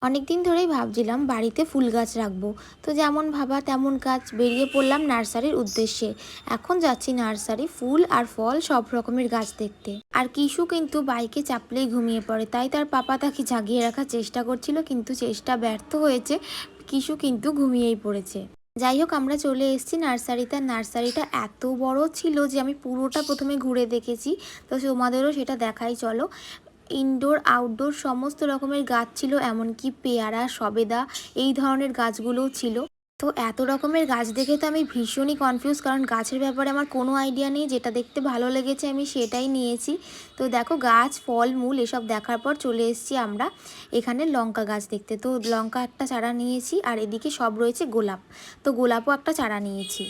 অনেক দিন ধরেই ভাবছিলাম বাড়িতে ফুল গাছ রাখবো। তো যেমন ভাবা তেমন কাজ, বেরিয়ে পড়লাম নার্সারির উদ্দেশ্যে। এখন যাচ্ছি নার্সারি ফুল আর ফল সব রকমের গাছ দেখতে। আর কিশু কিন্তু বাইকে চাপলেই ঘুমিয়ে পড়ে, তাই তার পাপা তাকে জাগিয়ে রাখার চেষ্টা করছিল, কিন্তু চেষ্টা ব্যর্থ হয়েছে। কিশু কিন্তু ঘুমিয়েই পড়েছে। যাই হোক, আমরা চলে এসেছি নার্সারিতে। নার্সারিটা এত বড় ছিল যে আমি পুরোটা প্রথমে ঘুরে দেখেছি। তো তোমাদেরও সেটা দেখাই চলো। ইনডোর আউটডোর সমস্ত রকমের গাছ ছিল, এমনকি পেয়ারা, সবেদা এই ধরনের গাছগুলোও ছিল। তো এত রকমের গাছ দেখে তো আমি ভীষণই কনফিউজ, কারণ গাছের ব্যাপারে আমার কোনো আইডিয়া নেই। যেটা দেখতে ভালো লেগেছে আমি সেটাই নিয়েছি। তো দেখো, গাছ, ফল, মূল এসব দেখার পর চলে এসেছি আমরা এখানে লঙ্কা গাছ দেখতে। তো লঙ্কা একটা চারা নিয়েছি, আর এদিকে সব রয়েছে গোলাপ। তো গোলাপও একটা চারা নিয়েছি।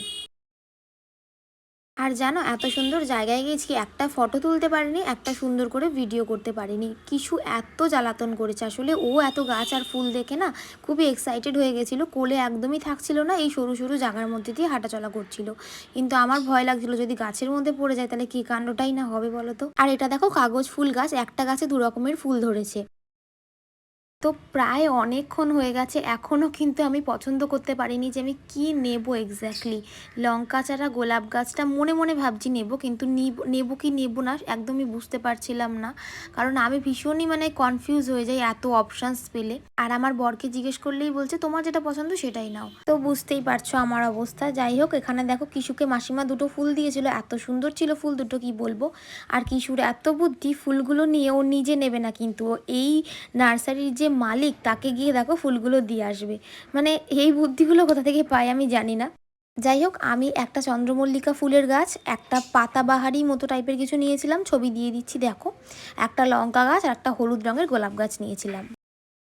আর জানো, এত সুন্দর জায়গায় গেছি, একটা ফটো তুলতে পারিনি, একটা সুন্দর করে ভিডিও করতে পারিনি। কিছু এত জ্বালাতন করেছে আসলে। ও এত গাছ আর ফুল দেখে না খুবই এক্সাইটেড হয়ে গেছিলো, কোলে একদমই থাকছিল না, এই সরু সরু জায়গার মধ্যে দিয়ে হাঁটাচলা করছিল। কিন্তু আমার ভয় লাগছিল যদি গাছের মধ্যে পড়ে যায় তাহলে কী কাণ্ডটাই না হবে বলো তো। আর এটা দেখো, কাগজ ফুল গাছ, একটা গাছে দু রকমের ফুল ধরেছে। তো প্রায় অনেকক্ষণ হয়ে গেছে, এখনও কিন্তু আমি পছন্দ করতে পারিনি যে আমি কি নেব এক্স্যাক্টলি। লঙ্কা চারা, গোলাপ গাছটা মনে মনে ভাবছি নেব, কিন্তু নেব কি নেব না একদমই বুঝতে পারছিলাম না। কারণ আমি ভীষণই কনফিউজ হয়ে যাই এত অপশানস পেলে। আর আমার বরকে জিজ্ঞেস করলেই বলছে তোমার যেটা পছন্দ সেটাই নাও। তো বুঝতেই পারছো আমার অবস্থা। যাই হোক, এখানে দেখো কিশুকে মাসিমা দুটো ফুল দিয়েছিল, এত সুন্দর ছিল ফুল দুটো কি বলবো। আর কিশুর এত বুদ্ধি, ফুলগুলো নিয়ে ও নিজে নেবে না, কিন্তু এই নার্সারির যে মালিক তাকে গিয়ে দেখো ফুলগুলো দিয়ে আসবে। এই বুদ্ধিগুলো কোথা থেকে পায় আমি জানি না। যাই হোক, আমি একটা চন্দ্রমল্লিকা ফুলের গাছ, একটা পাতাবাহারি মতো টাইপের কিছু নিয়েছিলাম, ছবি দিয়ে দিচ্ছি দেখো। একটা লঙ্কা গাছ আর একটা হলুদ রঙের গোলাপ গাছ নিয়েছিলাম।